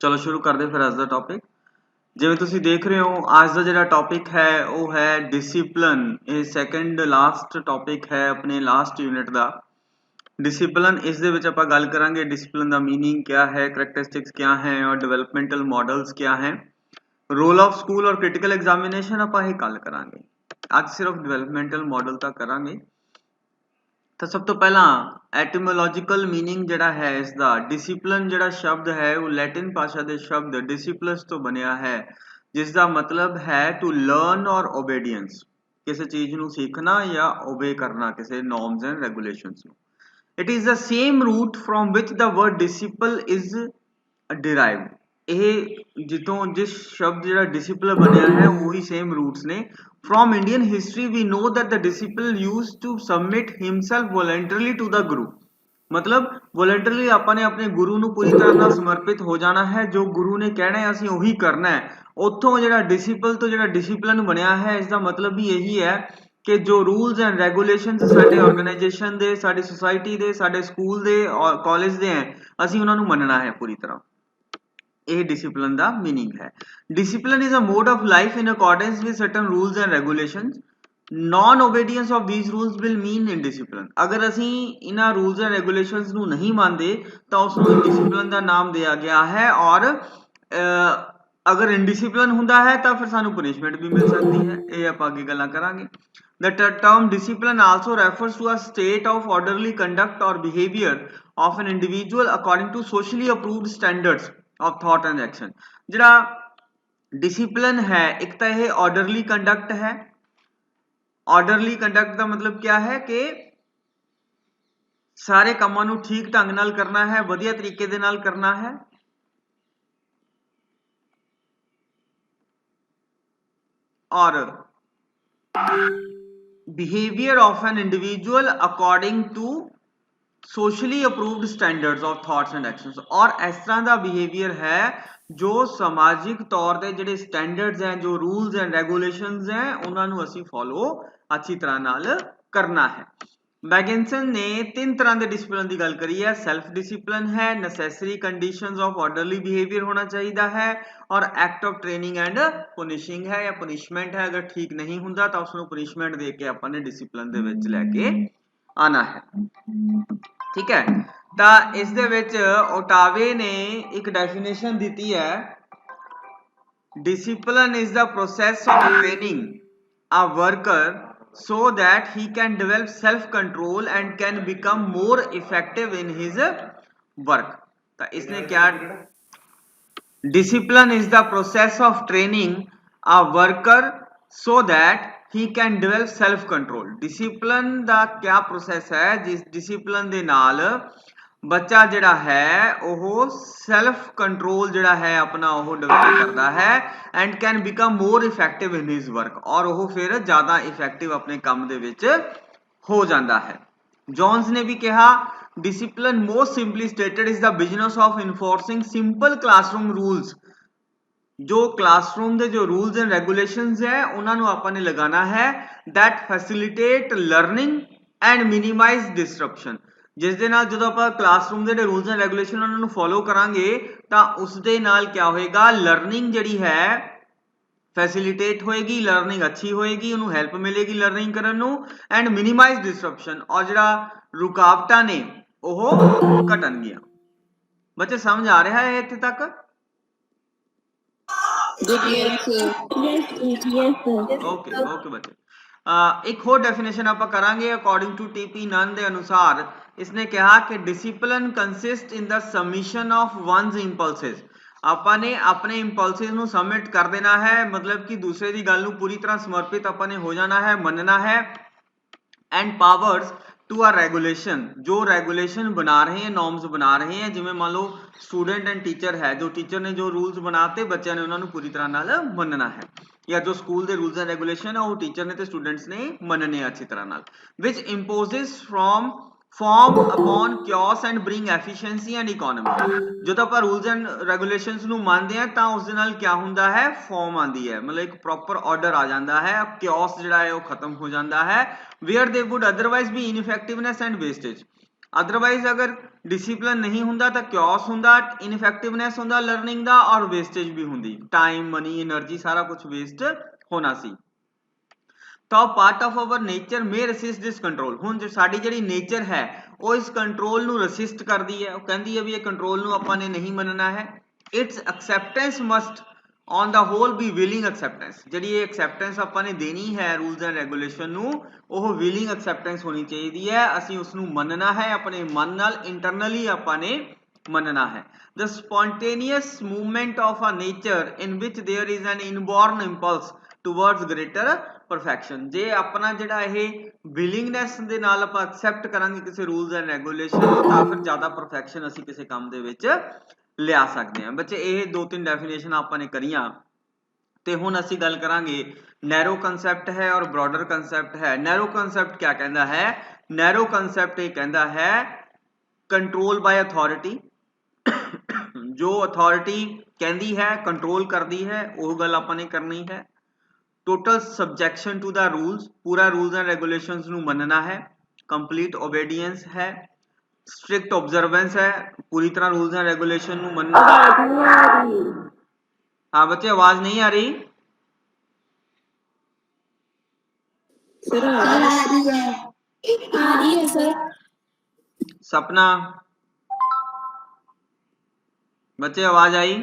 चलो शुरू कर दे फिर अज का टॉपिक। जिवें तुसीं देख रहे हो अज का जिहड़ा टॉपिक है वो है डिसिपलन। ये सैकेंड लास्ट टॉपिक है अपने लास्ट यूनिट का। डिसिपलन इस दे विच आपां गल करांगे डिसिपलन का मीनिंग क्या है, करैक्टरिस्टिक्स क्या हैं और डिवेलपमेंटल मॉडल्स क्या हैं, रोल ऑफ स्कूल और क्रिटिकल एग्जामिनेशन आपां ये गल करांगे। अज सिर्फ डिवेलपमेंटल मॉडल तक करांगे। तो सब तो पहला एटिमोलॉजिकल मीनिंग जिहड़ा है इसका, डिसिपलिन जिहड़ा शब्द है वो लैटिन भाषा के शब्द डिसिप्लस तो बनिया है, जिसका मतलब है टू लर्न और ओबेडियंस, किसी चीज नू सीखना या ओबे करना किसी नॉर्म्स एंड रेगुलेशंस नू। It is the same root from which the word disciple is derived. ਇਹ ਜਿੱਥੋਂ जिस शब्द ਜਿਹੜਾ डिसिपल ਬਣਿਆ है वही सेम रूट्स ने। From Indian history we know that the disciple used to submit himself voluntarily to the guru. मतलब वॉलंटरली आपने अपने गुरु ਨੂੰ पूरी तरह ਨਾਲ समर्पित हो जाना है, जो गुरु ने कहना है ਅਸੀਂ ਉਹੀ करना है। ਉੱਥੋਂ ਜਿਹੜਾ डिसिपल ਤੋਂ ਜਿਹੜਾ डिसिपलिन ਬਣਿਆ है इसका मतलब भी यही है कि जो रूल्स एंड रेगुलेशंस साडे ऑर्गेनाइजेशन दे, साडी सोसाइटी दे, साडे स्कूल दे और कॉलेज दे हैं, ਅਸੀਂ ਉਹਨਾਂ ਨੂੰ ਮੰਨਣਾ है पूरी तरह। ਇਹ डिसिपलिन ਦਾ मीनिंग है। Discipline is a mode of life in accordance with certain rules and regulations. Non obedience of these rules will mean indiscipline. अगर ਅਸੀਂ ਇਹਨਾਂ रूल्स एंड रेगुलेशंस ਨੂੰ नहीं मानते ਤਾਂ ਉਸ ਨੂੰ डिसिपलिन ਦਾ ਨਾਮ ਦਿਆ ਗਿਆ है। और अगर इनडिसिपलिन ਹੁੰਦਾ है ਤਾਂ ਫਿਰ ਸਾਨੂੰ ਪਨਿਸ਼ਮੈਂਟ ਵੀ ਮਿਲ ਸਕਦੀ ਹੈ। ਇਹ ਆਪਾਂ ਅੱਗੇ ਗੱਲਾਂ ਕਰਾਂਗੇ। The term discipline also refers to a state of orderly conduct or behavior of an individual according to socially approved standards of thought and action। जिहड़ा डिसिपलिन है एक तो यह ऑर्डरली कंडक्ट है। ऑर्डरली कंडक्ट का मतलब क्या है कि सारे कामां नूं ठीक ढंग नाल करना है, वधिया तरीके दे नाल करना है। और behaviour of an individual according to socially approved standards of thoughts and actions. और इस तरह का बिहेवियर है जो समाजिक तौर पे जिहड़े स्टैंडर्ड्स हैं, जो रूल्स एंड रेगुलेशंस हैं, उन्होंने असीं फॉलो अच्छी तरह नाल करना है। बैगिंसन ने 3 तरह के डिसिपलिन की गल करी है। सैल्फ डिसिपलिन है, necessary conditions of orderly behaviour होना चाहिए है, और एक्ट ऑफ ट्रेनिंग एंड पुनिशिंग है या पुनिशमेंट है। अगर ठीक नहीं हुंदा तो उसनूं पुनिशमेंट दे के आपां ने डिसिपलिन दे विच लैके आना है। ठीक है, तो इस दे विच ओटावे ने एक डेफिनेशन दी है। Discipline is the process of training a worker so that he can develop self control and can become more effective in his work। तो इसने क्या, discipline is the process of training a worker so that he can develop self control। discipline ਦਾ क्या process है जिस discipline ਦੇ ਨਾਲ बच्चा जिहड़ा है वह सैल्फ कंट्रोल जिहड़ा है अपना वह डेवलप करता है and can become more effective in his work, और वह फिर ज़्यादा इफेक्टिव अपने काम दे विच हो जाता है। जॉन्स ने भी कहा discipline most simply stated is the business of enforcing simple classroom rules. जो क्लासरूम के जो रूल्स एंड रेगुलेशंस है उन्होंने आपने लगाना है that facilitate learning and minimise disruption. जिस दे नाल जदों आपां क्लासरूम के रूल्स एंड रेगुलेशन उन्होंने फॉलो करांगे तो उस दे नाल क्या होएगा, लर्निंग जिहड़ी है फैसिलिटेट होएगी, लर्निंग अच्छी होएगी, उन्होंने हैल्प मिलेगी लर्निंग करन नूं, एंड मिनिमाइज डिसरप्शन, और जिहड़ा रुकावटां ने ओह घटणगियां। बच्चे समझ आ रहा है इत्थे तक? ओके ओके बच्चे। एक होर डेफिनेशन आप करांगे अकॉर्डिंग टू टीपी नन के अनुसार। इसने कहा कि discipline consist in the submission of one's impulses. आपने अपने इंपल्सिस नूं सबमिट कर देना है, मतलब कि दूसरे की गल नूं पूरी तरह समर्पित अपने हो जाना है, मनना है। And powers to a regulation, जो रेगुलेशन बना रहे हैं, नॉर्म्स बना रहे हैं, जिवें मान लो स्टूडेंट एंड टीचर है, जो टीचर ने जो रूल्स बनाते बच्चों ने उन्होंने पूरी तरह नाल मनना है, या जो स्कूल के रूल्स एंड रेगुलेशन है वो टीचर ने तो स्टूडेंट्स ने मनने अच्छी तरह नाल। Which imposes from form upon chaos and bring efficiency and economy. जो तो आप रूल्स एंड रेगुलेशंस नूं मानते हैं तो उस दे नाल क्या हुंदा है, फॉर्म आती है, मतलब एक प्रॉपर ऑर्डर आ जाता है, क्योस जिहड़ा है वो खत्म हो जाता है, where they would otherwise be ineffectiveness and wastage. Otherwise अगर डिसिपलिन नहीं हुंदा तो क्योस हुंदा, इनइफेक्टिवनेस हुंदा लर्निंग दा और वेस्टेज भी हुंदी, टाइम मनी एनर्जी सारा कुछ वेस्ट होना सी। तो part of our nature may resist this control. हुण जो साडी जिहड़ी नेचर है वो इस कंट्रोल नू रसिस्ट करदी है, वो कहंदी है भी ये कंट्रोल नू आपां ने नहीं मनना है। It's acceptance must on the whole be willing acceptance. जिहड़ी ये एक्सेप्टेंस आपां ने देनी है रूल्स एंड रेगुलेशन नू, ਉਹ ਵਿਲਿੰਗ एक्सेप्टेंस होनी चाहिए है, ਅਸੀਂ ਉਸ ਨੂੰ ਮੰਨਣਾ है, अपने मन नाल इंटरनली ਆਪਾਂ ने ਮੰਨਣਾ है। The spontaneous movement of a nature in which there is an inborn impulse towards greater perfection। ਜੇ ਆਪਣਾ ਜਿਹੜਾ ਇਹ ਵਿਲਿੰਗਨੈਸ ਦੇ ਨਾਲ ਆਪਾਂ ਐਕਸੈਪਟ ਕਰਾਂਗੇ ਕਿਸੇ ਰੂਲਸ ਐਂਡ ਰੈਗੂਲੇਸ਼ਨ ਨੂੰ, ਤਾਂ ਫਿਰ ਜ਼ਿਆਦਾ ਪਰਫੈਕਸ਼ਨ ਅਸੀਂ ਕਿਸੇ ਕੰਮ ਦੇ ਵਿੱਚ ਲਿਆ ਸਕਦੇ ਹਾਂ। ਬੱਚੇ ਇਹ ਦੋ ਤਿੰਨ ਡੈਫੀਨੇਸ਼ਨ ਆਪਾਂ ਨੇ ਕਰੀਆਂ ਤੇ ਹੁਣ ਅਸੀਂ ਗੱਲ ਕਰਾਂਗੇ नैरो कंसेप्ट है और ब्रॉडर कंसेप्ट है। नैरो कंसेप्ट क्या कहता है? नैरो कंसेप्ट ये कहता है कंट्रोल बाय अथॉरिटी। जो अथॉरिटी कहती है कंट्रोल करती है वो गल आपां ने करनी है। Total subjection to the rules, पूरा रूल्स एंड रेगुलेशंस नू मनना है। कंप्लीट ओबेडियंस है, स्ट्रिक्ट ऑब्जर्वेंस है, पूरी तरह रूल्स एंड रेगुलेशन नू मनना। हाँ बच्चे आवाज नहीं आ रही? सपना बच्चे आवाज आई?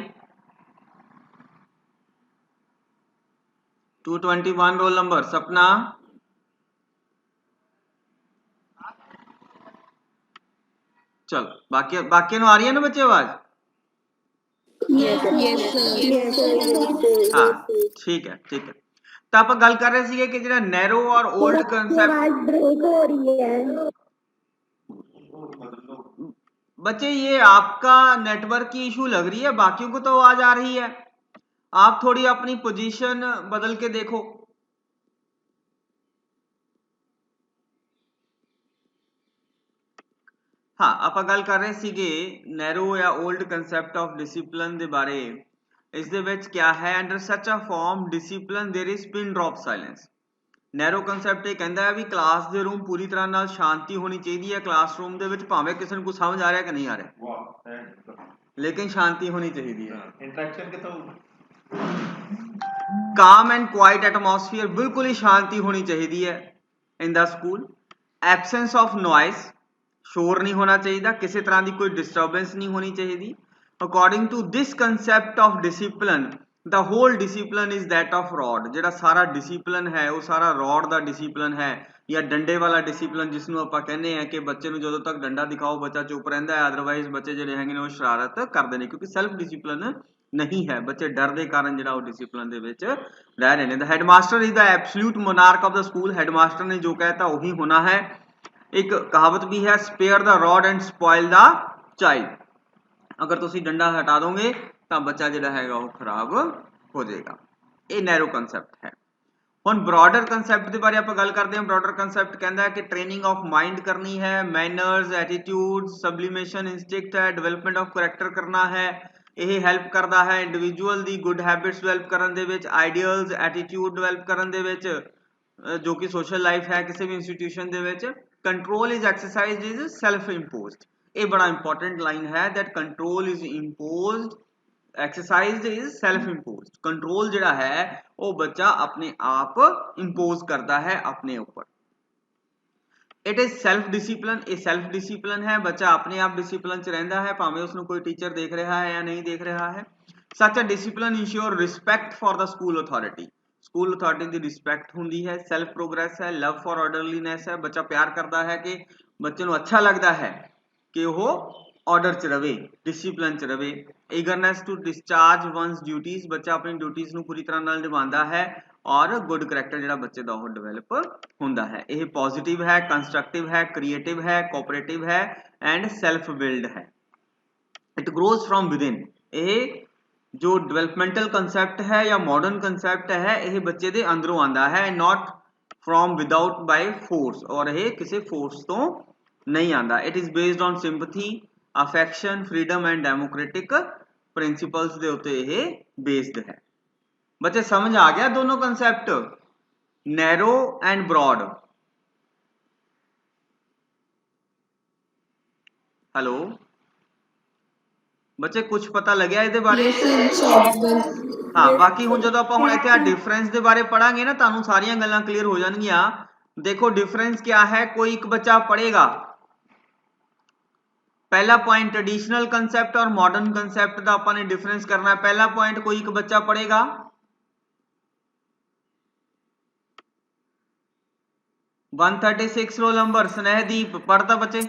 221 रोल नंबर सपना। चलो बाकी नु आ रही है ना बच्चे आवाज? हाँ ठीक है ठीक है। तो आप गल कर रहे थे कि जो नैरो और ओल्ड कंसेप्ट। बच्चे ये आपका नेटवर्क की इशू लग रही है, बाकियों को तो आवाज आ रही है। आप थोड़ी अपनी पोजीशन बदल के देखो। हाँ आप गल कर रहे ਸੀਗੇ नैरो या ओल्ड कंसेप्ट ऑफ डिसिप्लिन ਦੇ ਬਾਰੇ। ਇਸ ਦੇ ਵਿੱਚ क्या है? Under such a form discipline there is pin drop silence. Narrow concept ਇਹ ਕਹਿੰਦਾ ਹੈ ਵੀ ਕਲਾਸ ਦੇ ਰੂਮ ਪੂਰੀ ਤਰ੍ਹਾਂ ਨਾਲ ਸ਼ਾਂਤੀ ਹੋਣੀ ਚਾਹੀਦੀ ਹੈ। ਕਲਾਸਰੂਮ ਦੇ ਵਿੱਚ ਭਾਵੇਂ ਕਿਸੇ ਨੂੰ ਕੁਝ ਸਮਝ ਆ ਰਿਹਾ ਕਿ ਨਹੀਂ ਆ ਰਿਹਾ, लेकिन शांति होनी चाहिए है। इंटरेक्शन कितना काम एंड क्वाइट एटमॉस्फेयर, बिल्कुल ही शांति होनी चाहिए है in the school. Absence of noise, शोर नहीं होना चाहिए, किसी तरह की कोई डिस्टर्बेंस नहीं होनी चाहिए। According to this concept of discipline the whole discipline is that of rod. जो सारा डिसिप्लिन है वो सारा रॉड का डिसिप्लिन है, या डंडे वाला डिसिप्लिन जिसनों आप कहने हैं कि बच्चे को जो तक डंडा दिखाओ बच्चा चुप रहता है, अदरवाइज बच्चे जो है वो शरारत करते हैं, क्योंकि सेल्फ डिसिप्लिन नहीं है। बच्चे डर के कारण जो डिसिप्लिन के रह रहे हैं। The headmaster is the absolute monarch of the school. Headmaster ने जो कहता वही होना है। एक कहावत भी है, spare the rod and spoil the child. अगर तुम डंडा हटा दोगे तो बच्चा जो है वो खराब हो जाएगा। ये नैरो कंसेप्ट है। ਹੁਣ ब्रॉडर कंसेप्ट के बारे आप गल करते हैं। ब्रॉडर कंसेप्ट कहता है कि ट्रेनिंग ऑफ माइंड करनी है, मैनर्स एटीट्यूड सब्लिमेशन इंस्टिंक्ट है, डेवलपमेंट ऑफ करैक्टर करना है। यह हैल्प करता है इंडिविजुअल दी गुड हैबिट्स डेवलप करने दे विच, आइडियल्स एटीट्यूड डेवलप करने दे विच, जो कि सोशल लाइफ है किसी भी institution they which. Control is exercise is self imposed. ये बड़ा इंपॉर्टेंट लाइन है that control is imposed, exercise is self imposed. Control जिहड़ा है वो बच्चा अपने आप इंपोज करता है अपने ऊपर। इट इज सेल्फ डिसिप्लिन, ये सेल्फ डिसिप्लिन है, बच्चा अपने आप डिसिप्लिन च रहिंदा है, भावें उसनूं कोई टीचर देख रहा है या नहीं देख रहा है। Such a discipline ensure respect for the school authority. School authority की रिस्पैक्ट होंदी है, सेल्फ प्रोग्रेस है, लव फॉर ऑर्डरलीनेस है। बच्चा प्यार करता है कि बच्चे को अच्छा लगता है कि वो ऑर्डर च रहे, डिसिप्लिन च रहे। Eagerness to discharge one's duties, बच्चा अपनी ड्यूटीज को पूरी तरह नाल निभाता है। और गुड करैक्टर जो बच्चे का वो डिवेलप होंदा है। यह पॉजिटिव है, कंस्ट्रक्टिव है, क्रिएटिव है, कोऑपरेटिव है एंड सेल्फ बिल्ड है। It grows from within. ये जो डेवलपमेंटल कंसैप्ट है या मॉडर्न कंसैप्ट है यह बच्चे के अंदरों आता है, not from without by force, और यह किसी फोर्स तो नहीं आता। It is based on sympathy, affection, freedom and democratic principles के उत्ते यह बेस्ड है। बच्चे समझ आ गया दोनों concept, narrow and broad? Hello ਬੱਚੇ ਕੁਝ ਪਤਾ ਲੱਗਿਆ ਇਹਦੇ ਬਾਰੇ? ਹਾਂ ਬਾਕੀ ਹੁਣ ਜਦੋਂ ਆਪਾਂ ਹੁਣ ਇੱਥੇ ਆ ਡਿਫਰੈਂਸ ਦੇ ਬਾਰੇ ਪੜਾਂਗੇ ਨਾ ਤੁਹਾਨੂੰ ਸਾਰੀਆਂ ਗੱਲਾਂ ਕਲੀਅਰ ਹੋ ਜਾਣਗੀਆਂ। ਦੇਖੋ डिफरेंस क्या है, कोई एक बच्चा पढ़ेगा पहला पॉइंट ट्रेडिशनल कंसेप्ट और मॉडर्न कंसेप्ट का अपन ने डिफरेंस करना है। पहला पॉइंट कोई एक बच्चा पढ़ेगा 136 रोल नंबर स्नेहदीप पढ़ता बच्चे।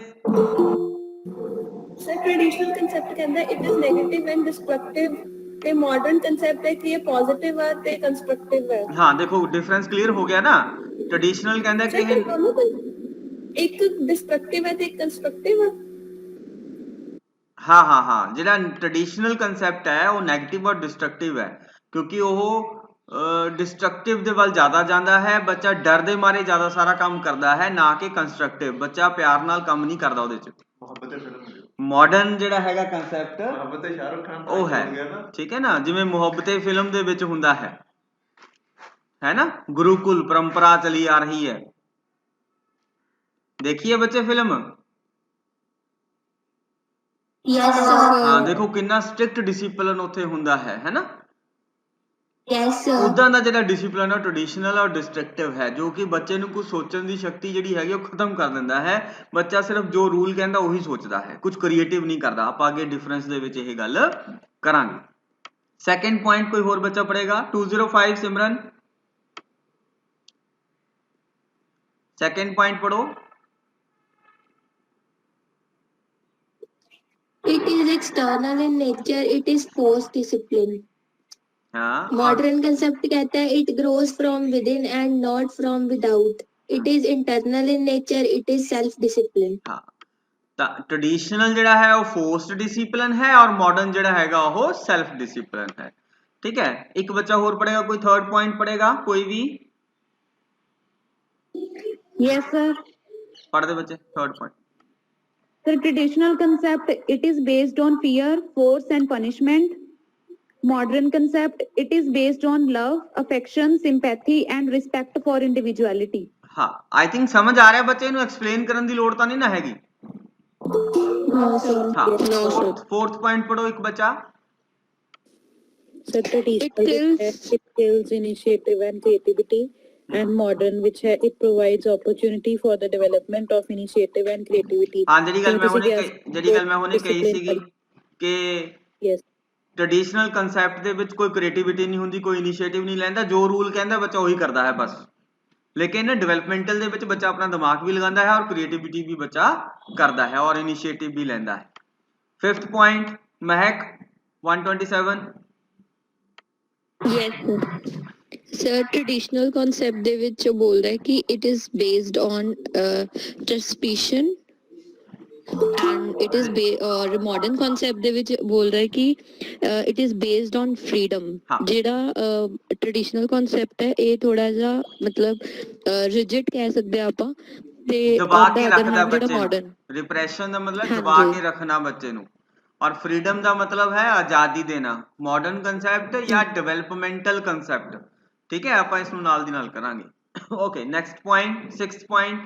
सर ट्रेडिशनल कंसेप्ट कहता है it is negative and destructive ਤੇ ਮਾਡਰਨ ਕੰਸੈਪਟ ਹੈ ਕਿ ਇਹ ਪੋਜ਼ਿਟਿਵ ਹੈ ਤੇ ਕੰਸਟਰਕਟਿਵ ਹੈ। ਹਾਂ ਦੇਖੋ डिफरेंस क्लियर हो गया ना। ट्रेडिशनल कहता कि एक डिस्ट्रक्टिव है ਤੇ ਇੱਕ ਕੰਸਟਰਕਟਿव ਹੈ। हाँ हाँ हाँ ਜਿਹੜਾ ट्रेडिशनल कंसेप्ट है वो नेगेटिव और डिस्ट्रक्टिव है क्योंकि वो डिस्ट्रक्टिव ਦੇ ਵੱਲ ਜ਼ਿਆਦਾ ਜਾਂਦਾ ਹੈ। ਬੱਚਾ ਡਰ ਦੇ ਮਾਰੇ ਜ਼ਿਆਦਾ ਸਾਰਾ ਕੰਮ ਕਰਦਾ ਹੈ ਨਾ ਕਿ ਕੰਸਟਰਕਟਿਵ। ਬੱਚਾ ਪਿਆਰ ਨਾਲ ਕੰਮ ਨਹੀਂ ਕਰਦਾ ਉਹਦੇ ਚ। ਮॉडਰਨ ਜਿਹੜਾ ਹੈਗਾ ਕੰਸੈਪਟ ਮੁਹੱਬਤੇ ਸ਼ਾਹਰੁਖ ਖਾਨ ਉਹ ਹੈ ਠੀਕ ਹੈ ਨਾ ਜਿਵੇਂ ਮੁਹੱਬਤੇ ਫਿਲਮ ਦੇ ਵਿੱਚ ਹੁੰਦਾ ਹੈ ਨਾ गुरुकुल परंपरा चली आ रही है। देखिए बच्चे फिल्म यस हाँ देखो कितना स्ट्रिक्ट डिसिप्लिन ਉੱਥੇ ਹੁੰਦਾ ਹੈ ਨਾ। यस ਉਦਾਂ ਦਾ ਜਿਹੜਾ ਡਿਸਪਲਿਨ ਹੈ ਟ੍ਰੈਡੀਸ਼ਨਲ ਔਰ ਡਿਸਟਰਕਟਿਵ ਹੈ ਜੋ ਕਿ ਬੱਚੇ ਨੂੰ ਕੁਝ ਸੋਚਣ ਦੀ ਸ਼ਕਤੀ ਜਿਹੜੀ ਹੈਗੀ ਉਹ ਖਤਮ ਕਰ ਦਿੰਦਾ ਹੈ। ਬੱਚਾ ਸਿਰਫ ਜੋ ਰੂਲ ਕਹਿੰਦਾ ਉਹੀ ਸੋਚਦਾ ਹੈ ਕੁਝ ਕ੍ਰੀਏਟਿਵ ਨਹੀਂ ਕਰਦਾ। ਆਪਾਂ ਅੱਗੇ ਡਿਫਰੈਂਸ ਦੇ ਵਿੱਚ ਇਹ ਗੱਲ ਕਰਾਂਗੇ। सेकंड पॉइंट कोई और बच्चा पढ़ेगा 205 सिमरन सेकंड पॉइंट पढ़ो। It is external in nature. It is post discipline. हाँ Modern concept कहता है it grows from within and not from without. It is internal in nature. It is self discipline. हाँ ਤਾਂ ट्रेडिशनल ਜਿਹੜਾ ਹੈ ਉਹ forced discipline है और मॉडर्न ਜਿਹੜਾ ਹੈਗਾ ਉਹ सेल्फ डिसिप्लिन है। ठीक है एक बच्चा और पढ़ेगा कोई थर्ड पॉइंट पढ़ेगा कोई भी। Yes sir. पढ़ दे बच्चे third point. The traditional concept it is based on fear, force and punishment. Modern concept it is based on love, affection, sympathy and respect for individuality. हाँ आई थिंक समझ आ रहा है बच्चे ਨੂੰ एक्सप्लेन ਕਰਨ ਦੀ ਲੋੜ ਤਾਂ ਨਹੀਂ ਨਾ ਹੈਗੀ। No sir. हाँ No sir. फोर्थ पॉइंट पढ़ो एक बच्चा। So traditional it kills initiative and creativity and modern which है it provides opportunity for the development of initiative and creativity. हाँ ਜਿਹੜੀ ਗੱਲ ਮੈਂ ਹੁਣੇ ਕਹੀ ਸੀਗੀ ਕਿ yes ट्रेडिशनल कंसेप्ट ਦੇ ਵਿੱਚ ਕੋਈ ਕ੍ਰੀਏਟੀਵਿਟੀ ਨਹੀਂ ਹੁੰਦੀ ਕੋਈ ਇਨੀਸ਼ੀਏਟਿਵ ਨਹੀਂ ਲੈਂਦਾ ਜੋ ਰੂਲ ਕਹਿੰਦਾ ਬੱਚਾ ਉਹੀ ਕਰਦਾ ਹੈ ਬਸ। लेकिन डेवलपमेंटल ਦੇ ਵਿੱਚ ਬੱਚਾ ਆਪਣਾ ਦਿਮਾਗ ਵੀ ਲਗਾਉਂਦਾ ਹੈ और क्रिएटिविटी भी ਬੱਚਾ ਕਰਦਾ ਹੈ और इनिशिएटिव भी ਲੈਂਦਾ ਹੈ। फिफ्थ पॉइंट महक 127 Yes sir. Sir traditional concept ਦੇ ਵਿੱਚ ਬੋਲਦਾ ਹੈ ਕਿ it is based on suspicion and it is और modern concept ਦੇ ਵਿੱਚ ਬੋਲਦਾ ਹੈ ਕਿ it is based on freedom। ਜਿਹੜਾ traditional concept ਹੈ ਇਹ ਥੋੜਾ ਜਿਹਾ ਮਤਲਬ rigid ਕਹਿ ਸਕਦੇ ਆ ਆਪਾਂ ਤੇ ਦਬਾ ਕੇ ਰੱਖਦਾ ਬੱਚੇ ਨੂੰ। modern ਰਿਪਰੈਸ਼ਨ ਦਾ ਮਤਲਬ ਦਬਾ ਕੇ ਰੱਖਣਾ ਬੱਚੇ ਨੂੰ और फ्रीडम का मतलब है आजादी देना। मॉडर्न कंसेप्ट या डेवलपमेंटल कंसेप्ट ठीक है ਆਪਾਂ ਇਸ ਨੂੰ ਨਾਲ ਦੀ ਨਾਲ ਕਰਾਂਗੇ। Okay next point sixth point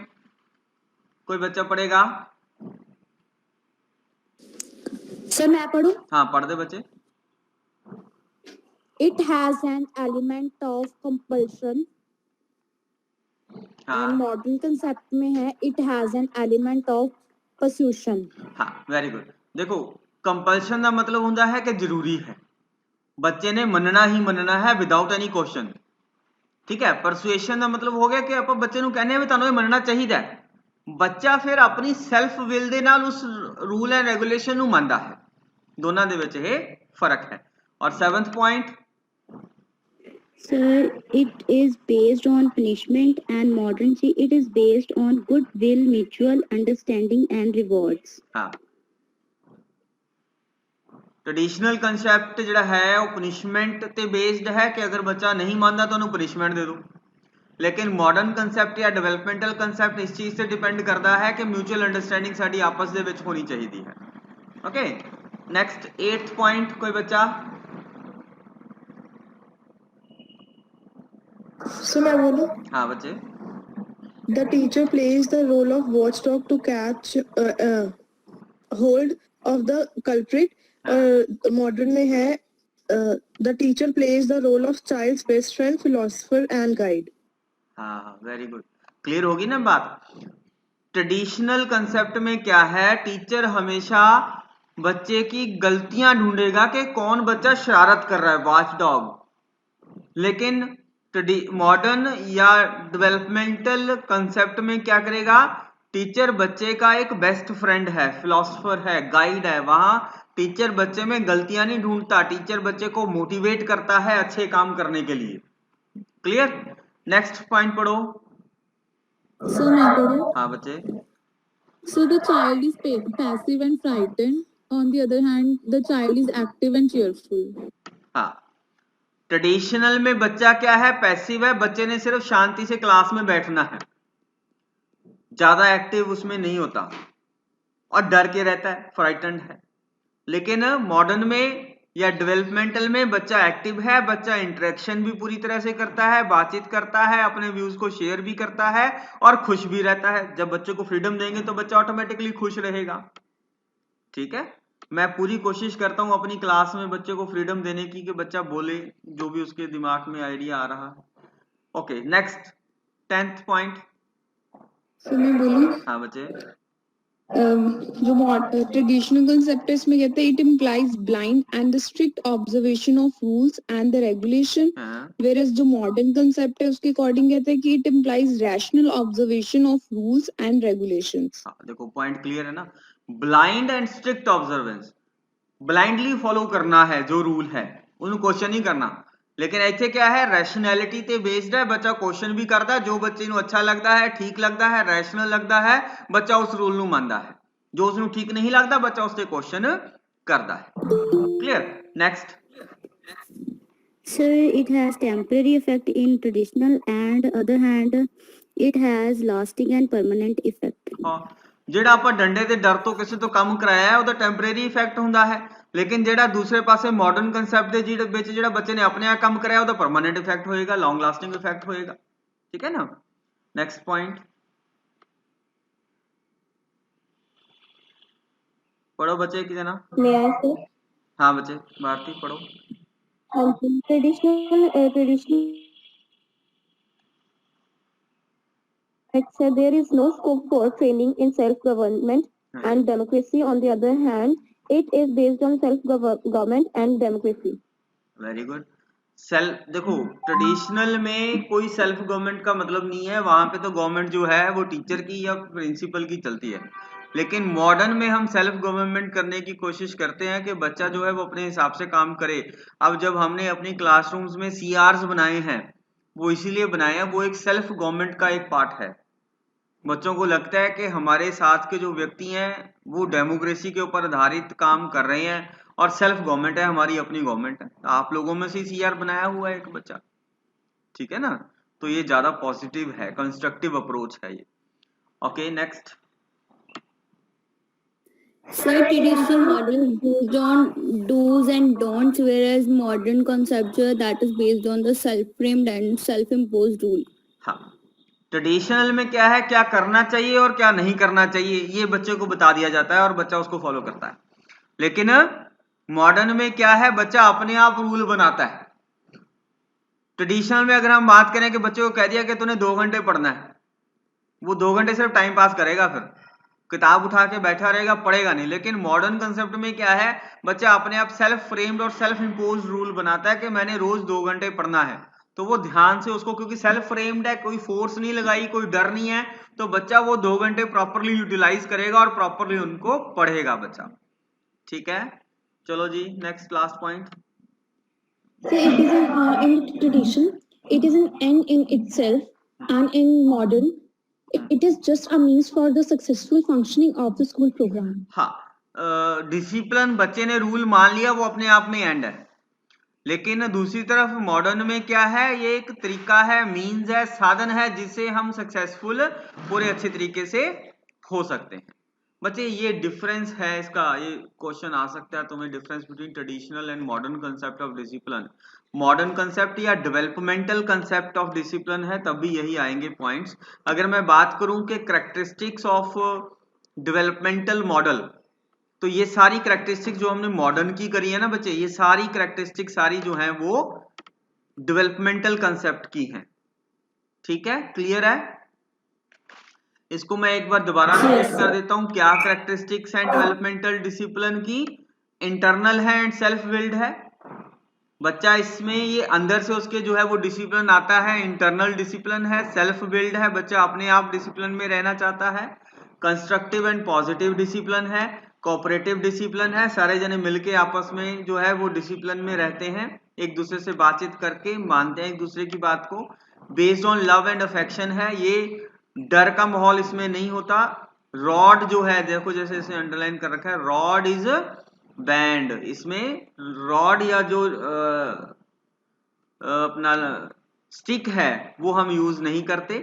कोई बच्चा पढ़ेगा। सर मैं पढ़ूं। हाँ पढ़ दे बच्चे। It has an element of compulsion हाँ and modern concept में है it has an element of persuasion। हाँ वेरी गुड। देखो कंपल्शन का मतलब ਹੁੰਦਾ है कि जरूरी है बच्चे ने मनना ही मनना है विदाउट एनी क्वेश्चन। ठीक है परसुएशन का मतलब हो गया कि आप बच्चे ਨੂੰ ਕਹਿੰਦੇ ਆ ਵੀ ਤੁਹਾਨੂੰ ਇਹ ਮੰਨਣਾ ਚਾਹੀਦਾ ਹੈ। ਬੱਚਾ ਫਿਰ ਆਪਣੀ ਸੈਲਫ ਵਿਲ ਦੇ ਨਾਲ ਉਸ ਰੂਲ ਐਂਡ ਰੈਗੂਲੇਸ਼ਨ ਨੂੰ ਮੰਨਦਾ ਹੈ। ਦੋਨਾਂ ਦੇ ਵਿੱਚ ਇਹ ਫਰਕ ਹੈ। और seventh point Sir, it is based on punishment and modern it is based on goodwill, mutual understanding and rewards। हाँ ट्रेडिशनल कंसेप्ट ਜਿਹੜਾ ਹੈ ਉਹ ਪਨਿਸ਼ਮੈਂਟ ਤੇ ਬੇਸਡ ਹੈ ਕਿ ਅਗਰ ਬੱਚਾ ਨਹੀਂ ਮੰਨਦਾ ਤਾਂ ਉਹਨੂੰ ਪਨਿਸ਼ਮੈਂਟ ਦੇ ਦਿਓ। लेकिन मॉडर्न कंसेप्ट या डेवलपमेंटल कंसेप्ट इस चीज से डिपेंड करता है कि म्यूचुअल अंडरस्टैंडिंग साडी आपस ਦੇ ਵਿੱਚ ਹੋਣੀ ਚਾਹੀਦੀ ਹੈ। ओके नेक्स्ट 8th पॉइंट कोई बच्चा। So मैं बोलूं? हाँ बच्चे। The teacher plays the role of watchdog to catch hold of the culprit. और modern में है the teacher plays the role of child's best friend, philosopher and guide. हाँ, वेरी गुड, क्लियर होगी ना बात। ट्रेडिशनल कंसेप्ट में क्या है, टीचर हमेशा बच्चे की गलतियां ढूंढेगा कि कौन बच्चा शरारत कर रहा है, वॉच डॉग। लेकिन मॉडर्न या डेवलपमेंटल कंसेप्ट में क्या करेगा, टीचर बच्चे का एक बेस्ट फ्रेंड है, फिलोसोफर है, गाइड है। वहां टीचर बच्चे में गलतियां नहीं ढूंढता, टीचर बच्चे को मोटिवेट करता है अच्छे काम करने के लिए। क्लियर? नेक्स्ट पॉइंट पढ़ो। सर मैं पढ़ूं? हाँ बच्चे। So the child is passive and frightened. On the other hand, the child is active and cheerful. हाँ, ट्रेडिशनल में बच्चा क्या है, पैसिव है, बच्चे ने सिर्फ शांति से क्लास में बैठना है, ज्यादा एक्टिव उसमें नहीं होता और डर के रहता है, फ्राइटेंड है। लेकिन मॉडर्न में या डेवलपमेंटल में बच्चा एक्टिव है, बच्चा इंटरेक्शन भी पूरी तरह से करता है, बातचीत करता है, अपने व्यूज को शेयर भी करता है और खुश भी रहता है। जब बच्चे को फ्रीडम देंगे तो बच्चा ऑटोमेटिकली खुश रहेगा। ठीक है, मैं पूरी कोशिश करता हूं अपनी क्लास में बच्चे को फ्रीडम देने की कि बच्चा बोले जो भी उसके दिमाग में आइडिया आ रहा है। Okay, next 10th point. So मैं बोलूं? हाँ बच्चे। जो ट्रेडिशनल कंसेप्ट है इसमें कहते हैं it implies blind and strict observation of rules and the regulation, whereas जो मॉडर्न कंसेप्ट है उसके अकॉर्डिंग कहते हैं कि it implies rational observation of rules and regulations. देखो पॉइंट क्लियर है ना, blind and strict observance, blindly follow करना है जो रूल है, उन्हें क्वेश्चन नहीं करना। लेकिन ऐसे क्या है, रैशनैलिटी ते बेस्ड है, बच्चा क्वेश्चन भी करता है, जो बच्चे को अच्छा लगता है, ठीक लगता है, रैशनल लगता है, बच्चा उस रूल ਨੂੰ ਮੰਨਦਾ है। जो उसਨੂੰ ठीक नहीं लगता बच्चा उससे क्वेश्चन करता है। Clear? Next. Sir, it has temporary effect in traditional and other hand it has lasting and permanent effect. हाँ, ਜਿਹੜਾ ਆਪਾਂ ਡੰਡੇ ਤੇ ਡਰ ਤੋਂ ਕਿਸੇ ਤੋਂ ਕੰਮ ਕਰਾਇਆ ਹੈ ਉਹਦਾ ਟੈਂਪਰੇਰੀ ਇਫੈਕਟ ਹੁੰਦਾ ਹੈ, ਲੇਕਿਨ ਜਿਹੜਾ ਦੂਸਰੇ ਪਾਸੇ ਮਾਡਰਨ ਕਨਸੈਪਟ ਦੇ ਜਿਹੜੇ ਵਿੱਚ ਜਿਹੜਾ ਬੱਚੇ ਨੇ ਆਪਣੇ ਆਪ ਕੰਮ ਕਰਾਇਆ ਉਹਦਾ ਪਰਮਾਨੈਂਟ ਇਫੈਕਟ ਹੋਏਗਾ, ਲੌਂਗ ਲਾਸਟਿੰਗ ਇਫੈਕਟ ਹੋਏਗਾ। ठीक है ना? नेक्स्ट पॉइंट पढ़ो बच्चे की जना। May I say? हाँ बच्चे, भारती पढ़ो। Traditional said there is no scope for training in self-government and democracy. On the other hand, it is based on self-government and democracy. Very good. Self, देखो traditional में कोई सेल्फ गवर्नमेंट का मतलब नहीं है, वहां पे तो गवर्नमेंट जो है वो टीचर की या प्रिंसिपल की चलती है। लेकिन मॉडर्न में हम सेल्फ गवर्नमेंट करने की कोशिश करते हैं कि बच्चा जो है वो अपने हिसाब से काम करे। अब जब हमने अपनी क्लासरूम्स में CRs बनाए हैं वो इसीलिए बनाए हैं, वो एक सेल्फ गवर्नमेंट का एक पार्ट है। बच्चों को लगता है कि हमारे साथ के जो व्यक्ति हैं वो डेमोक्रेसी के ऊपर आधारित काम कर रहे हैं और सेल्फ गवर्नमेंट है, हमारी अपनी गवर्नमेंट है। आप लोगों में से CR बनाया हुआ है एक बच्चा, ठीक है ना? तो ये ज्यादा पॉजिटिव है, कंस्ट्रक्टिव अप्रोच है ये। Okay, next. Sir, traditional model is based on do's and don'ts, whereas modern conceptual that is based on the self-framed and self-imposed rule. हाँ, ट्रेडिशनल में क्या है, क्या करना चाहिए और क्या नहीं करना चाहिए ये बच्चे को बता दिया जाता है और बच्चा उसको फॉलो करता है। लेकिन मॉडर्न में क्या है, बच्चा अपने आप रूल बनाता है। ट्रेडिशनल में अगर हम बात करें कि बच्चे को कह दिया कि तूने 2 घंटे पढ़ना है, वो 2 घंटे सिर्फ टाइम पास करेगा, फिर किताब उठा के बैठा रहेगा, पढ़ेगा नहीं। लेकिन मॉडर्न कंसेप्ट में क्या है, बच्चा अपने आप सेल्फ फ्रेम्ड और सेल्फ इम्पोज्ड रूल बनाता है कि मैंने रोज 2 घंटे पढ़ना है। तो वो ध्यान से उसको, क्योंकि सेल्फ फ्रेम्ड है, कोई फोर्स नहीं लगाई, कोई डर नहीं है, तो बच्चा वो 2 घंटे प्रॉपरली यूटिलाइज करेगा और प्रॉपरली उनको पढ़ेगा बच्चा। ठीक है, चलो जी next last point. So it is in tradition, it is an end in itself, and in modern, it is just a means for the successful functioning of the school program. हाँ, discipline बच्चे ने rule मान लिया, वो अपने आप में and है। लेकिन दूसरी तरफ मॉडर्न में क्या है, ये एक तरीका है, मींस है, साधन है जिससे हम सक्सेसफुल पूरे अच्छे तरीके से हो सकते हैं। बच्चे ये डिफरेंस है इसका, ये क्वेश्चन आ सकता है तुम्हें, difference between traditional and modern concept of discipline. Modern concept या डेवलपमेंटल कंसेप्ट ऑफ डिसिप्लिन है, तब भी यही आएंगे पॉइंट्स। अगर मैं बात करूं कि कैरेक्टरिस्टिक्स ऑफ डेवलपमेंटल मॉडल, तो ये सारी कैरेक्टरिस्टिक जो हमने मॉडर्न की करी है ना बच्चे, ये सारी कैरेक्टरिस्टिक सारी जो है वो डेवलपमेंटल कंसेप्ट की हैं। ठीक है, क्लियर है? इसको मैं एक बार दोबारा रिपीट कर देता हूं। क्या कैरेक्टरिस्टिक्स हैं डेवलपमेंटल डिसिप्लिन की? इंटरनल है एंड सेल्फ बिल्ड है। बच्चा इसमें ये अंदर से उसके जो है वो डिसिप्लिन आता है, इंटरनल डिसिप्लिन है, सेल्फ बिल्ड है, बच्चा अपने आप डिसिप्लिन में रहना चाहता है, कंस्ट्रक्टिव एंड पॉजिटिव डिसिप्लिन है, कोऑपरेटिव डिसिप्लिन है, सारे जने मिलके आपस में जो है वो डिसिप्लिन में रहते हैं, एक दूसरे से बातचीत करके मानते हैं एक दूसरे की बात को, based on love and affection है, ये डर का माहौल इसमें नहीं होता। रॉड जो है देखो जैसे इसे अंडरलाइन कर रखा है, रॉड इज बैंड, इसमें रॉड या जो अपना स्टिक है वो हम यूज नहीं करते।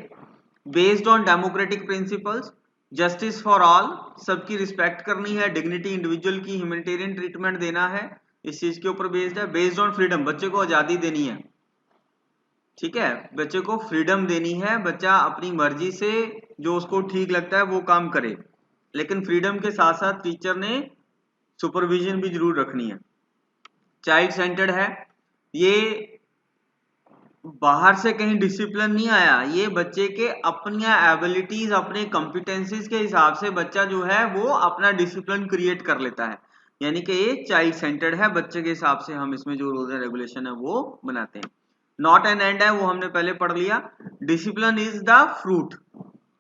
Based on democratic principles, justice for all, सबकी रिस्पेक्ट करनी है, डिग्निटी इंडिविजुअल की, ह्यूमैनिटेरियन ट्रीटमेंट देना है, इस चीज के ऊपर बेस्ड है। बेस्ड ऑन फ्रीडम, बच्चे को आजादी देनी है, ठीक है, बच्चे को फ्रीडम देनी है, बच्चा अपनी मर्जी से जो उसको ठीक लगता है वो काम करे, लेकिन फ्रीडम के साथ साथ टीचर ने सुपरविजन भी जरूर रखनी है। चाइल्ड सेंटर्ड है, ये बाहर से कहीं डिसिप्लिन नहीं आया, ये बच्चे के अपनी एबिलिटीज अपने कॉम्पिटेंसीज के हिसाब से बच्चा जो है वो अपना डिसिप्लिन क्रिएट कर लेता है, यानी कि ये चाइल्ड सेंटर्ड है, बच्चे के हिसाब से हम इसमें जो रूल्स एंड रेगुलेशन है वो बनाते हैं। नॉट एन एंड है, वो हमने पहले पढ़ लिया। Discipline is the fruit,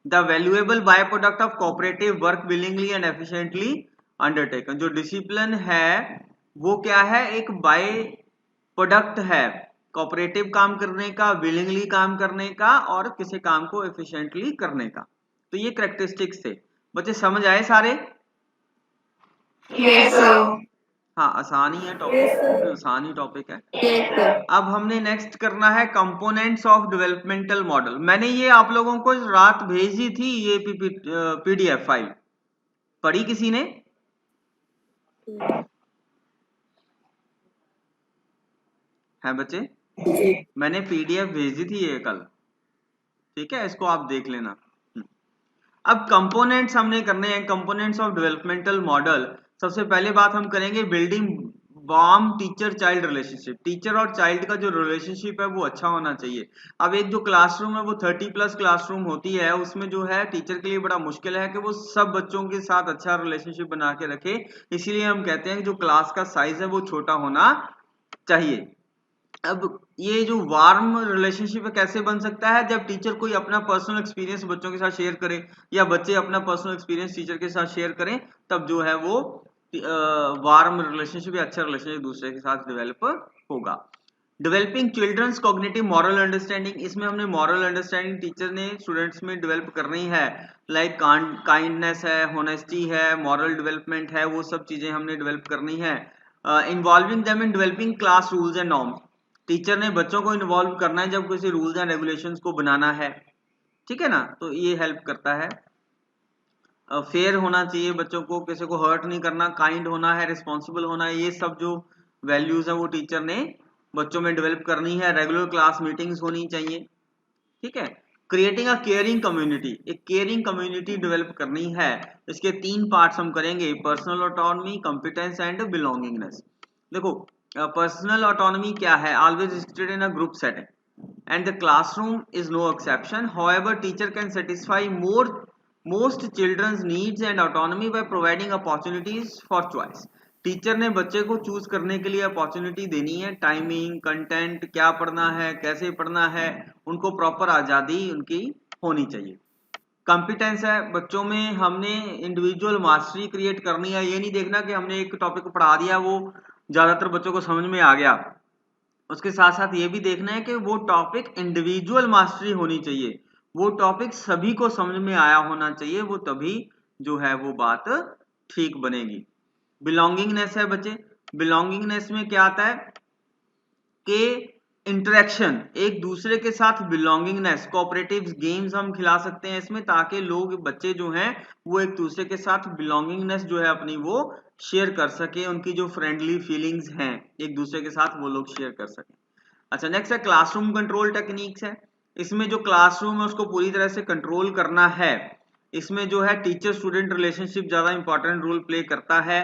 the valuable by product of cooperative work willingly and efficiently undertaken. जो डिसिप्लिन है वो क्या है? एक बाय प्रोडक्ट है कोऑपरेटिव काम करने का, विलिंगली काम करने का और किसी काम को एफिशिएंटली करने का। तो ये कैरेक्टरिस्टिक्स थे। बच्चे समझ आए सारे? Yes, sir. हाँ, आसान ही है टॉपिक, आसान ही टॉपिक है। Yes, sir. अब हमने नेक्स्ट करना है कंपोनेंट्स ऑफ डेवलपमेंटल मॉडल। मैंने ये आप लोगों को रात भेजी थी, ये पीडीएफ फाइल पढ़ी किसी ने? है बच्चे? मैंने पीडीएफ भेजी थी ये कल, ठीक है, इसको आप देख लेना। अब कंपोनेंट्स हमने करने हैं, कंपोनेंट्स ऑफ डेवलपमेंटल मॉडल। सबसे पहले बात हम करेंगे building warm teacher child relationship. Teacher और चाइल्ड का जो रिलेशनशिप है वो अच्छा होना चाहिए। अब एक जो क्लासरूम है वो 30+ क्लासरूम होती है, उसमें जो है टीचर के लिए बड़ा मुश्किल है कि वो सब बच्चों के साथ अच्छा रिलेशनशिप बना के रखे, इसीलिए हम कहते हैं कि जो क्लास का साइज है वो छोटा होना चाहिए। अब ये जो वार्म रिलेशनशिप कैसे बन सकता है? जब टीचर कोई अपना पर्सनल एक्सपीरियंस बच्चों के साथ शेयर करे या बच्चे अपना पर्सनल एक्सपीरियंस टीचर के साथ शेयर करें, तब जो है वो वार्म रिलेशनशिप या अच्छा रिलेशनशिप दूसरे के साथ डेवलप होगा। Developing children's cognitive moral understanding, इसमें हमने मॉरल अंडरस्टैंडिंग टीचर ने स्टूडेंट्स में डेवलप करनी है, लाइक काइंडनेस है, होनेस्टी है, मॉरल डेवलपमेंट है, वो सब चीजें हमने डेवलप करनी है। Involving them in developing class rules and norms, teacher ने बच्चों को इन्वॉल्व करना है जब किसी रूल्स एंड रेगुलेशंस को बनाना है, ठीक है ना, तो ये हेल्प करता है। फेयर होना चाहिए बच्चों को, किसी को हर्ट नहीं करना, काइंड होना है, रिस्पॉन्सिबल होना है, ये सब जो वैल्यूज है वो टीचर ने बच्चों में डेवलप करनी है। रेगुलर क्लास मीटिंग्स होनी चाहिए, ठीक है। क्रिएटिंग अ केयरिंग कम्युनिटी, एक केयरिंग कम्युनिटी डेवलप करनी है। इसके 3 पार्ट्स हम करेंगे, personal autonomy, competence and belongingness. देखो पर्सनल ऑटोनॉमी क्या है? Always restricted in a group setting and the classroom is no exception. However teacher can satisfy most children's needs and autonomy by providing opportunities for choice। Teacher ने बच्चे को choose करने के लिए opportunity देनी है, टाइमिंग, कंटेंट, क्या पढ़ना है, कैसे पढ़ना है, उनको प्रॉपर आजादी उनकी होनी चाहिए। कॉम्पिटेंस है, बच्चों में हमने इंडिविजुअल मास्टरी क्रिएट करनी है। ये नहीं देखना कि हमने एक टॉपिक पढ़ा दिया वो ज्यादातर बच्चों को समझ में आ गया, उसके साथ साथ ये भी देखना है कि वो टॉपिक इंडिविजुअल मास्टरी होनी चाहिए, वो टॉपिक सभी को समझ में आया होना चाहिए, वो तभी जो है वो बात ठीक बनेगी। बिलोंगिंगनेस है बच्चे, बिलोंगिंगनेस में क्या आता है कि इंटरेक्शन, एक दूसरे के साथ बिलोंगिंगनेस, कोऑपरेटिव गेम्स हम खिला सकते हैं इसमें, ताकि लोग बच्चे जो हैं वो एक दूसरे के साथ बिलोंगिंगनेस जो है अपनी वो शेयर कर सके, उनकी जो फ्रेंडली फीलिंग्स हैं एक दूसरे के साथ वो लोग शेयर कर सकें। अच्छा, नेक्स्ट है क्लासरूम कंट्रोल टेक्निक्स है। इसमें जो क्लासरूम है उसको पूरी तरह से कंट्रोल करना है। इसमें जो है टीचर स्टूडेंट रिलेशनशिप ज्यादा इंपॉर्टेंट रोल प्ले करता है।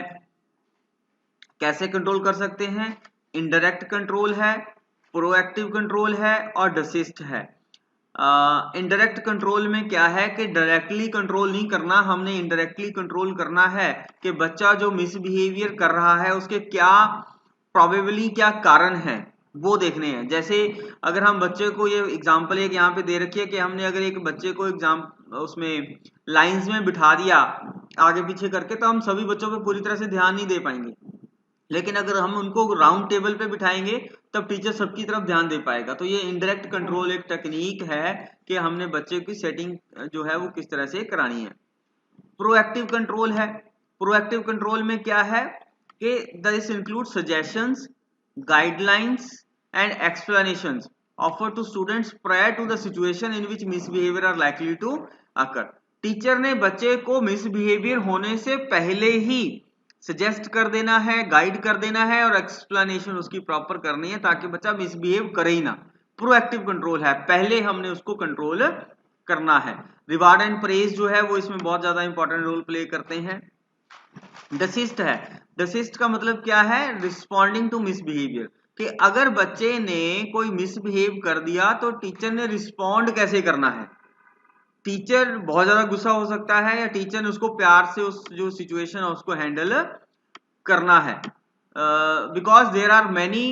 कैसे कंट्रोल कर सकते हैं? इनडायरेक्ट कंट्रोल है, प्रोएक्टिव कंट्रोल है और डिसिस्ट है। इनडायरेक्ट कंट्रोल में क्या है कि डायरेक्टली कंट्रोल नहीं करना, हमने इनडायरेक्टली कंट्रोल करना है कि बच्चा जो मिसबिहेवियर कर रहा है उसके क्या प्रोबेबली क्या कारण है वो देखने हैं। जैसे अगर हम बच्चे को, ये एग्जांपल एक यहाँ पे दे रखी है कि हमने अगर एक बच्चे को एग्जाम उसमें लाइंस में बिठा दिया आगे पीछे करके, तो हम सभी बच्चों पे पूरी तरह से ध्यान नहीं दे पाएंगे। लेकिन अगर हम उनको राउंड टेबल पे बिठाएंगे तब टीचर सबकी तरफ ध्यान दे पाएगा। तो ये इनडायरेक्ट कंट्रोल एक टेक्निक है कि हमने बच्चे की सेटिंग जो है वो किस तरह से करानी है। प्रोएक्टिव कंट्रोल है। प्रोएक्टिव कंट्रोल में क्या है कि this include suggestions, guidelines and explanations offered to students prior to the situation in which misbehavior are likely to occur। Teacher ने बच्चे को मिसबिहेवियर होने से पहले ही सजेस्ट कर देना है, गाइड कर देना है और एक्सप्लेनेशन उसकी प्रॉपर करनी है ताकि बच्चा मिसबिहेव करे ही ना। प्रोएक्टिव कंट्रोल है, पहले हमने उसको कंट्रोल करना है। रिवार्ड एंड प्रेज जो है वो इसमें बहुत ज्यादा इंपॉर्टेंट रोल प्ले करते हैं। डिसिस्ट है। डिसिस्ट का मतलब क्या है? रिस्पॉन्डिंग टू मिसबिहेवियर, कि अगर बच्चे ने कोई मिसबिहेव कर दिया तो टीचर ने रिस्पॉन्ड कैसे करना है। टीचर बहुत ज्यादा गुस्सा हो सकता है या टीचर ने उसको प्यार से उस जो सिचुएशन है उसको हैंडल करना है। Because there are many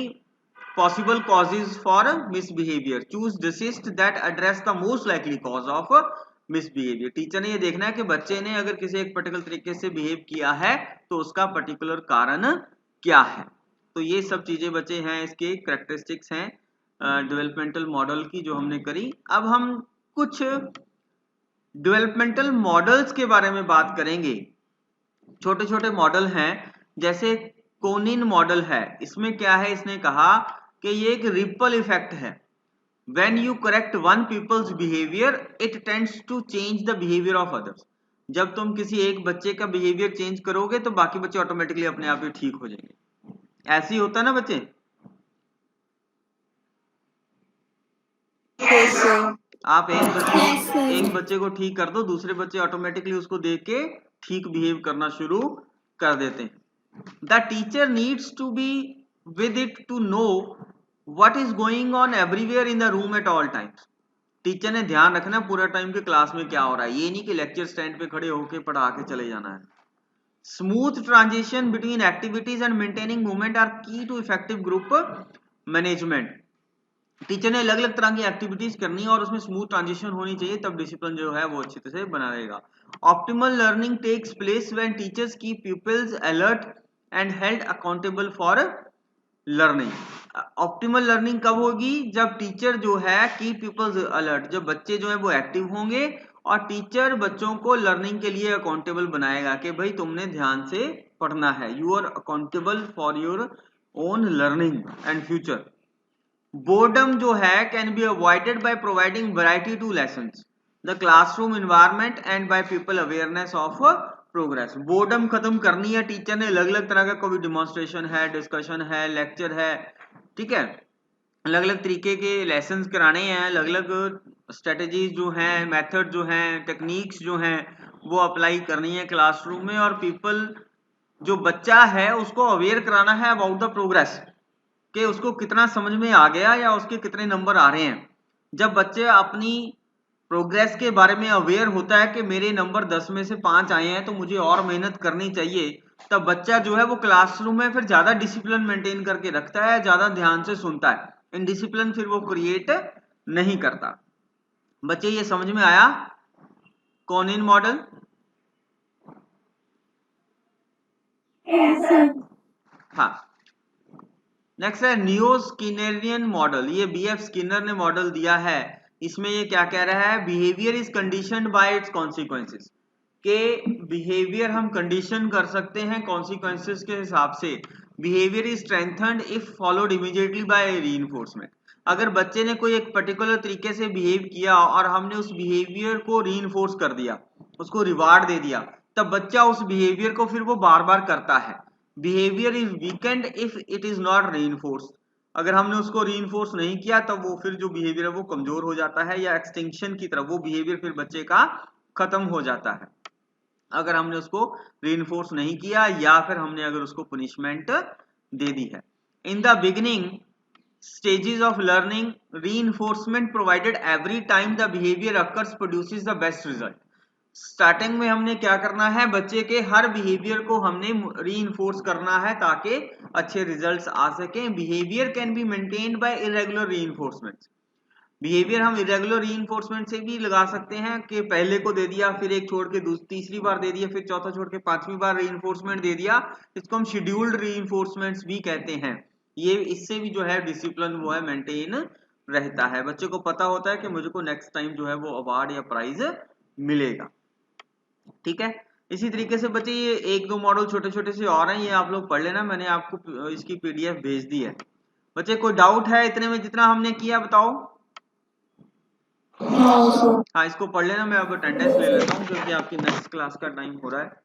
possible causes for misbehaviour, choose desist that address the most likely cause of misbehaviour. Teacher ने ये देखना है कि बच्चे ने अगर किसी एक पर्टिकुलर तरीके से बिहेव किया है तो उसका पर्टिकुलर कारण क्या है। तो ये सब चीजें बच्चे हैं, इसके कैरेक्टरिस्टिक्स हैं डेवलपमेंटल मॉडल की जो हमने करी। अब हम कुछ डेवलपमेंटल मॉडल्स के बारे में बात करेंगे। छोटे छोटे मॉडल हैं, जैसे कोनिन मॉडल है। इसमें क्या है, इसने कहा कि ये एक रिपल इफेक्ट है। When you correct one people's behavior, it tends to change the behavior of others। जब तुम किसी एक बच्चे का बिहेवियर चेंज करोगे तो बाकी बच्चे ऑटोमेटिकली अपने आप ही ठीक हो जाएंगे। ऐसे ही होता है ना बच्चे? Yes, sir. आप एक बच्चे को ठीक कर दो, दूसरे बच्चे ऑटोमेटिकली उसको देख के ठीक बिहेव करना शुरू कर देते हैं। The teacher needs to be with it to know what is going on everywhere in the room at all times। Teacher ने ध्यान रखना पूरा टाइम के क्लास में क्या हो रहा है, ये नहीं कि लेक्चर स्टैंड पे खड़े होके पढ़ा के चले जाना है। Smooth transition between activities and maintaining movement are key to effective group management. Teacher ने अलग अलग तरह की एक्टिविटीज करनी है और उसमें स्मूथ ट्रांजिशन होनी चाहिए, तब डिसिप्लिन जो है वो अच्छी तरह से बना रहेगा। Optimal learning takes place when teachers keep pupils alert and held accountable for learning. Optimal learning कब होगी? जब टीचर जो है कीप पीपल्स अलर्ट, जब बच्चे जो है वो एक्टिव होंगे और टीचर बच्चों को लर्निंग के लिए अकाउंटेबल बनाएगा कि भाई तुमने ध्यान से पढ़ना है। You are accountable for your own learning and future. Boredom जो है can be avoided by providing variety to lessons, the classroom environment and by pupil awareness of progress. Boredom खत्म करनी है टीचर ने, अलग अलग तरह का कोई डिमॉन्स्ट्रेशन है, डिस्कशन है, लेक्चर है, ठीक है, अलग अलग तरीके के लेसन्स कराने हैं, अलग अलग स्ट्रेटजीज जो हैं, मेथड जो हैं, टेक्निक्स जो हैं वो अप्लाई करनी है क्लासरूम में। और पीपल जो बच्चा है उसको अवेयर कराना है अबाउट द प्रोग्रेस, कि उसको कितना समझ में आ गया या उसके कितने नंबर आ रहे हैं। जब बच्चे अपनी प्रोग्रेस के बारे में अवेयर होता है कि मेरे नंबर 10 में से 5 आए हैं तो मुझे और मेहनत करनी चाहिए, तब बच्चा जो है वो क्लासरूम में फिर ज्यादा डिसिप्लिन मेंटेन करके रखता है, ज्यादा ध्यान से सुनता है। इनडिसिप्लिन फिर वो क्रिएट नहीं करता। बच्चे ये समझ में आया कोनिन मॉडल? हाँ। नेक्स्ट है नियो स्किनरियन मॉडल। ये बीएफ स्किनर ने मॉडल दिया है। इसमें ये क्या कह रहा है? Behaviour is conditioned by its consequences, के बिहेवियर हम कंडीशन कर सकते हैं कॉन्सिक्वेंसेस के हिसाब से। Behaviour is strengthened if followed immediately by reinforcement. अगर बच्चे ने कोई एक पर्टिकुलर तरीके से बिहेव किया और हमने उस बिहेवियर को रीइंफोर्स कर दिया, उसको रिवार्ड दे दिया, तब बच्चा उस बिहेवियर को फिर वो बार बार करता है। Behaviour is weekend if it is not reinforce. अगर हमने उसको रीइंफोर्स नहीं किया तब वो फिर जो बिहेवियर है वो कमजोर हो जाता है या एक्सटिंक्शन की तरफ वो बिहेवियर फिर बच्चे का खत्म हो जाता है अगर हमने उसको रीइंफोर्स नहीं किया या फिर हमने अगर उसको पनिशमेंट दे दी है। In the beginning stages of learning, reinforcement provided every time the behavior occurs produces the best result। Starting में हमने क्या करना है, बच्चे के हर बिहेवियर को हमने रीइंफोर्स करना है ताकि अच्छे रिजल्ट्स आ सकें। Behaviour can be maintained by irregular reinforcement. Behaviour हम इरेगुलर रीइंफोर्समेंट से भी लगा सकते हैं कि पहले को दे दिया, फिर एक छोड़ के तीसरी बार दे दिया, फिर चौथा छोड़ के पांचवी बार रीइंफोर्समेंट दे दिया। इसको हम शेड्यूल्ड रीइंफोर्समेंट्स भी कहते हैं। ये इससे भी जो है डिसिप्लिन वो है मेंटेन रहता है। बच्चे को पता होता है कि मुझे को नेक्स्ट टाइम जो है वो अवार्ड या प्राइज मिलेगा। ठीक है, इसी तरीके से बच्चे ये एक दो मॉडल छोटे छोटे से और हैं, ये आप लोग पढ़ लेना। मैंने आपको इसकी पीडीएफ भेज दी है। बच्चे कोई डाउट है इतने में जितना हमने किया, बताओ। हाँ, इसको पढ़ लेना। मैं अब अटेंडेंस ले लेता हूँ क्योंकि आपकी नेक्स्ट क्लास का टाइम हो रहा है।